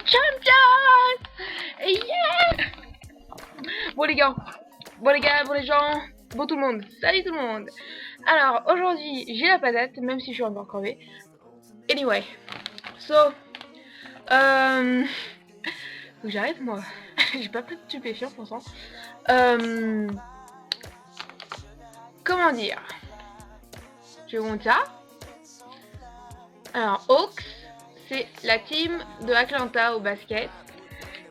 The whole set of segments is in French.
champion! Yeah! Bon les gars, bon les gens, bon tout le monde, salut tout le monde. Alors aujourd'hui j'ai la patate, même si je suis encore crevée. Anyway, so, faut que j'arrête moi. J'ai pas pris de stupéfiant pour ça. Comment dire? Je vous montre ça. Alors Hawks, c'est la team de Atlanta au basket.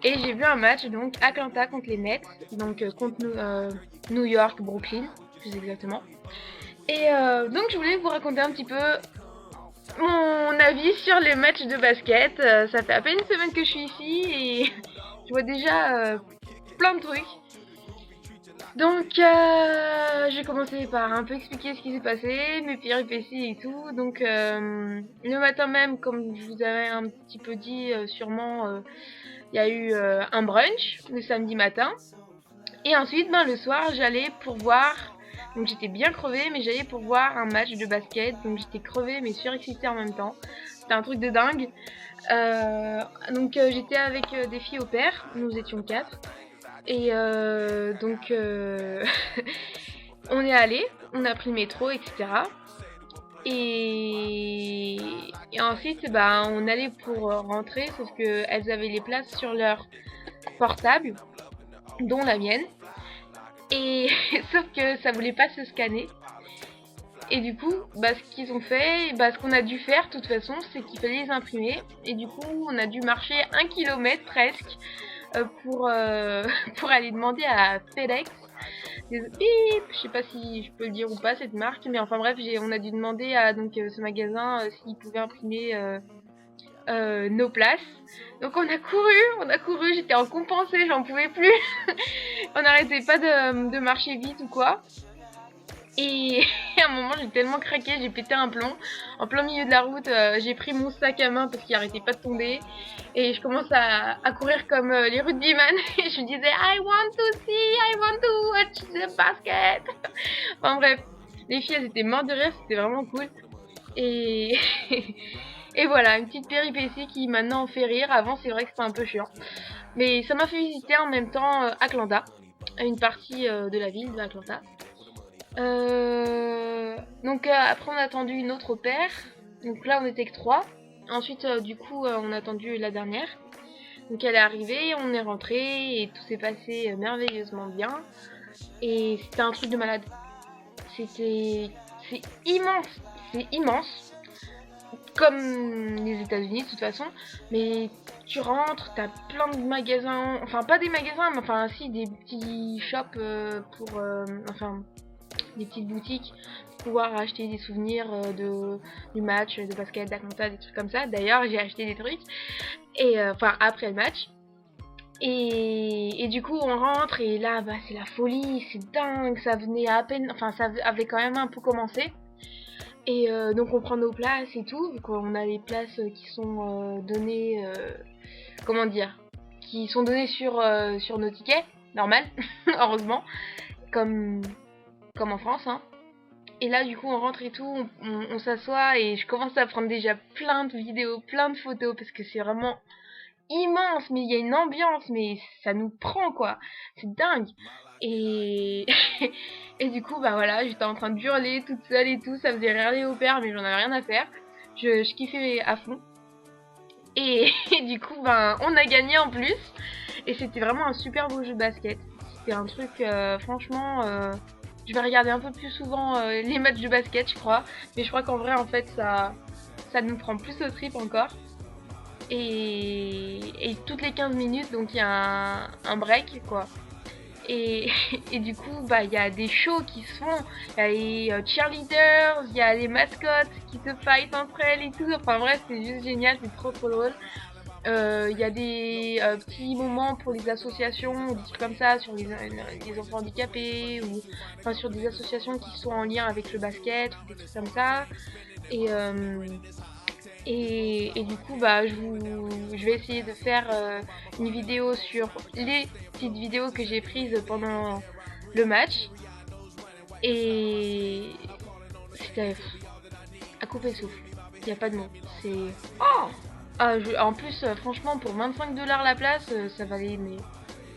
Et j'ai vu un match, donc Atlanta contre les Nets, donc contre New York, Brooklyn, plus exactement. Et donc je voulais vous raconter un petit peu mon avis sur les matchs de basket. Ça fait à peine une semaine que je suis ici et je vois déjà plein de trucs. Donc j'ai commencé par un peu expliquer ce qui s'est passé, mes péripéties et tout. Donc le matin même, comme je vous avais un petit peu dit sûrement, il y a eu un brunch le samedi matin. Et ensuite, le soir, j'allais pour voir. Donc j'étais bien crevée, mais j'allais pour voir un match de basket. Donc j'étais crevée, mais surexcitée en même temps. C'était un truc de dingue. Donc j'étais avec des filles au pair. Nous étions 4. Et donc on est allé. On a pris le métro, etc. Et ensuite, on allait pour rentrer, sauf qu'elles avaient les places sur leur portable, dont la mienne. Et sauf que ça voulait pas se scanner. Et du coup, ce qu'ils ont fait, ce qu'on a dû faire de toute façon, c'est qu'il fallait les imprimer. Et du coup, on a dû marcher 1 kilomètre presque pour aller demander à FedEx. Je sais pas si je peux le dire ou pas cette marque, mais enfin bref, on a dû demander à ce magasin s'ils pouvaient imprimer nos places. Donc on a couru, j'étais en compensée, j'en pouvais plus. On n'arrêtait pas de marcher vite ou quoi. Et à un moment j'ai tellement craqué, j'ai pété un plomb. En plein milieu de la route, j'ai pris mon sac à main parce qu'il arrêtait pas de tomber. Et je commence à courir comme les rugbyman. Et je disais I want to watch the basket. Enfin bref, les filles elles étaient mortes de rire, c'était vraiment cool. Et et voilà, une petite péripétie qui maintenant fait rire. Avant c'est vrai que c'était un peu chiant. Mais ça m'a fait visiter en même temps Atlanta, une partie de la ville d'Atlanta. Donc après on a attendu une autre paire. Donc là on était que 3. Ensuite du coup on a attendu la dernière. Donc elle est arrivée, on est rentré et tout s'est passé merveilleusement bien. Et c'était un truc de malade. C'est immense. Comme les États-Unis de toute façon. Mais tu rentres, t'as plein de magasins. Enfin pas des magasins, mais enfin si des petits shops pour des petites boutiques pour pouvoir acheter des souvenirs du match de basket d'Atlanta, des trucs comme ça. D'ailleurs j'ai acheté des trucs et après le match et du coup on rentre et là c'est la folie, c'est dingue, ça venait à peine, ça avait quand même un peu commencé et donc on prend nos places et tout, vu qu'on a les places qui sont données qui sont données sur nos tickets normal heureusement comme en France, hein. Et là du coup on rentre et tout, on s'assoit et je commence à prendre déjà plein de vidéos, plein de photos parce que c'est vraiment immense, mais il y a une ambiance, mais ça nous prend quoi, c'est dingue. Et et du coup voilà, j'étais en train de hurler toute seule et tout, ça faisait rire les au père mais j'en avais rien à faire, je kiffais à fond. Et du coup on a gagné en plus et c'était vraiment un super beau jeu de basket. C'était un truc franchement je vais regarder un peu plus souvent les matchs de basket, je crois. Mais je crois qu'en vrai, en fait, ça nous prend plus au trip encore. Et toutes les 15 minutes, donc il y a un break, quoi. Et du coup, il y a des shows qui se font. Il y a les cheerleaders, il y a les mascottes qui se fight entre elles et tout. Enfin bref, c'est juste génial, c'est trop drôle. Il y a des petits moments pour les associations ou des trucs comme ça sur les enfants handicapés ou sur des associations qui sont en lien avec le basket ou des trucs comme ça et du coup je vais essayer de faire une vidéo sur les petites vidéos que j'ai prises pendant le match et c'était à couper le souffle, il n'y a pas de mots, c'est En plus, franchement, pour 25 $ la place, ça valait mais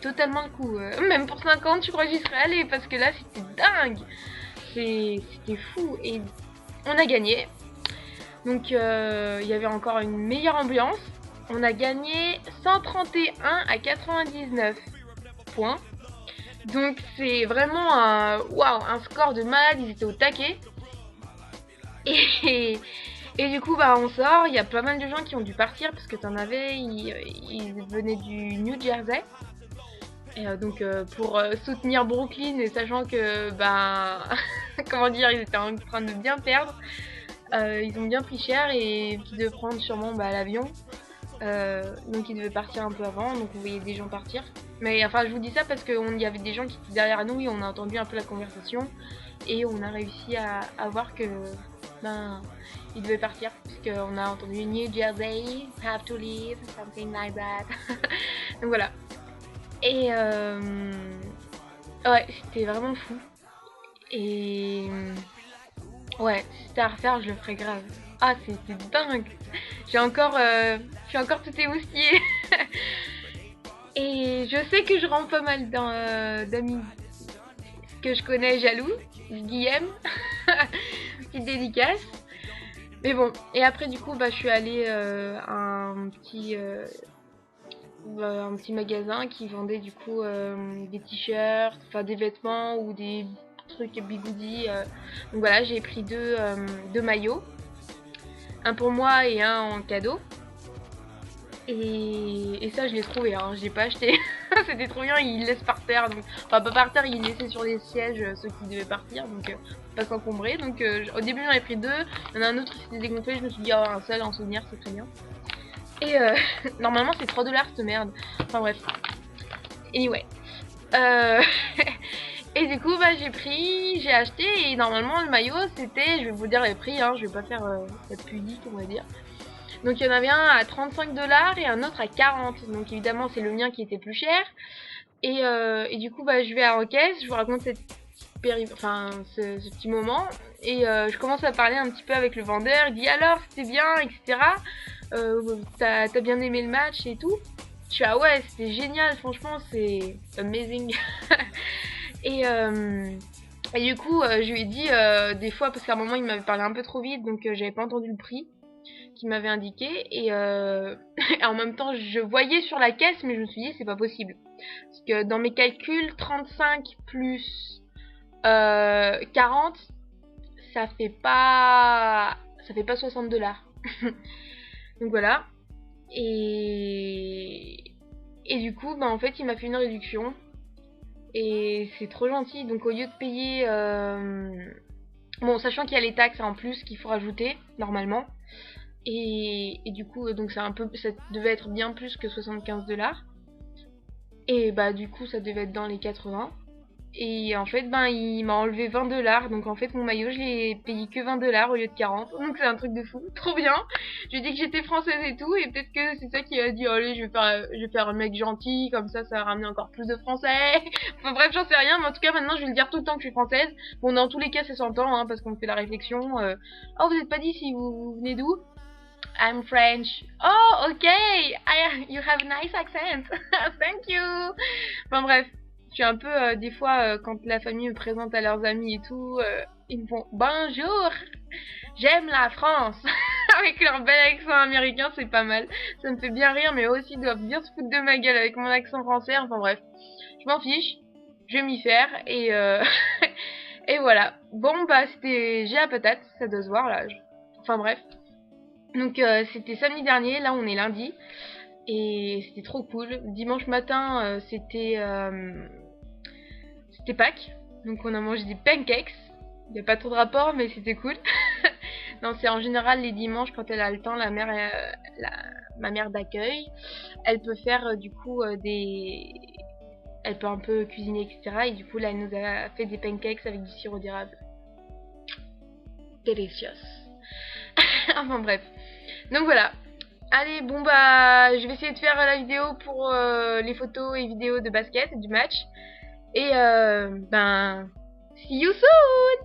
totalement le coup. Même pour 50, je crois que j'y serais allée parce que là, c'était dingue. C'était fou. Et on a gagné. Donc, il y avait encore une meilleure ambiance. On a gagné 131 à 99 points. Donc, c'est vraiment un score de malade. Ils étaient au taquet. Et, et du coup, bah, on sort. Il y a pas mal de gens qui ont dû partir parce que t'en avais. Ils venaient du New Jersey. Et donc, pour soutenir Brooklyn et sachant que, bah, comment dire, ils étaient en train de bien perdre. Ils ont bien pris cher et qui devaient prendre sûrement l'avion. Donc ils devaient partir un peu avant, donc on voyait des gens partir. Mais enfin, je vous dis ça parce qu'il y avait des gens qui étaient derrière nous et on a entendu un peu la conversation. Et on a réussi à voir que ils devaient partir. Puisqu'on a entendu New Jersey, have to leave, something like that. Donc voilà. Et ouais, c'était vraiment fou. Et ouais, si c'était à refaire, je le ferais grave. Ah, c'était dingue. Je suis encore tout émoustillée. Et je sais que je rends pas mal d'amis que je connais jaloux. Guillaume. Petite dédicace. Mais bon, et après du coup, je suis allée à un petit magasin qui vendait du coup des t-shirts, enfin des vêtements ou des trucs bigoudis. Donc voilà, j'ai pris deux maillots. Un pour moi et un en cadeau. Et ça, je l'ai trouvé, hein. Je l'ai pas acheté. C'était trop bien, il laisse par terre. Donc, enfin, pas par terre, il laissait sur les sièges ceux qui devaient partir. Donc, pas s'encombrer. Donc, au début, j'en ai pris deux. Il y en a un autre qui s'était dégonflé. Je me suis dit, oh, un seul en souvenir, c'est très bien. Et normalement, c'est 3 $ cette merde. Enfin, bref. Anyway. Et du coup, j'ai acheté. Et normalement, le maillot, c'était, je vais vous dire les prix, hein. Je vais pas faire la pudique, on va dire. Donc il y en avait un à 35 $ et un autre à 40. Donc évidemment c'est le mien qui était plus cher. Et du coup je vais à la caisse, je vous raconte ce petit moment. Et je commence à parler un petit peu avec le vendeur. Il dit alors c'était bien, etc. T'as bien aimé le match et tout. Je suis ah ouais c'était génial, franchement c'est amazing. et, et du coup je lui ai dit des fois parce qu'à un moment il m'avait parlé un peu trop vite donc j'avais pas entendu le prix qui m'avait indiqué et en même temps je voyais sur la caisse mais je me suis dit c'est pas possible parce que dans mes calculs 35 plus 40 ça fait pas 60 $. Donc voilà et du coup en fait il m'a fait une réduction et c'est trop gentil. Donc au lieu de payer bon sachant qu'il y a les taxes en plus qu'il faut rajouter normalement. Et du coup, donc ça devait être bien plus que 75 $. Et du coup, ça devait être dans les 80. Et en fait, il m'a enlevé 20 $. Donc en fait, mon maillot, je l'ai payé que 20 $ au lieu de 40. Donc c'est un truc de fou. Trop bien. Je lui ai dit que j'étais française et tout. Et peut-être que c'est ça qui a dit, allez, je vais faire un mec gentil. Comme ça va ramener encore plus de français. Enfin bref, j'en sais rien. Mais en tout cas, maintenant, je vais le dire tout le temps que je suis française. Bon, dans tous les cas, ça s'entend, hein, parce qu'on fait la réflexion. Oh, vous n'êtes pas d'ici, vous venez d'où? I'm French. Oh, okay. You have a nice accent. Thank you. Enfin bref, je suis un peu des fois quand la famille me présente à leurs amis et tout, ils me font bonjour. J'aime la France. Avec leur bel accent américain, c'est pas mal. Ça me fait bien rire, mais eux aussi ils doivent bien se foutre de ma gueule avec mon accent français. Enfin bref, je m'en fiche. Je vais m'y faire et et voilà. Bon c'était j'ai la patate, ça doit se voir là. Enfin bref. Donc c'était samedi dernier, là on est lundi et c'était trop cool. Dimanche matin c'était Pâques, donc on a mangé des pancakes. Il n'y a pas trop de rapport mais c'était cool. Non c'est en général les dimanches quand elle a le temps, ma mère d'accueil, elle peut faire du coup elle peut un peu cuisiner etc. Et du coup là elle nous a fait des pancakes avec du sirop d'érable. Delicious. Enfin bref. Donc voilà. Allez, bon je vais essayer de faire la vidéo pour les photos et vidéos de basket du match. Et see you soon.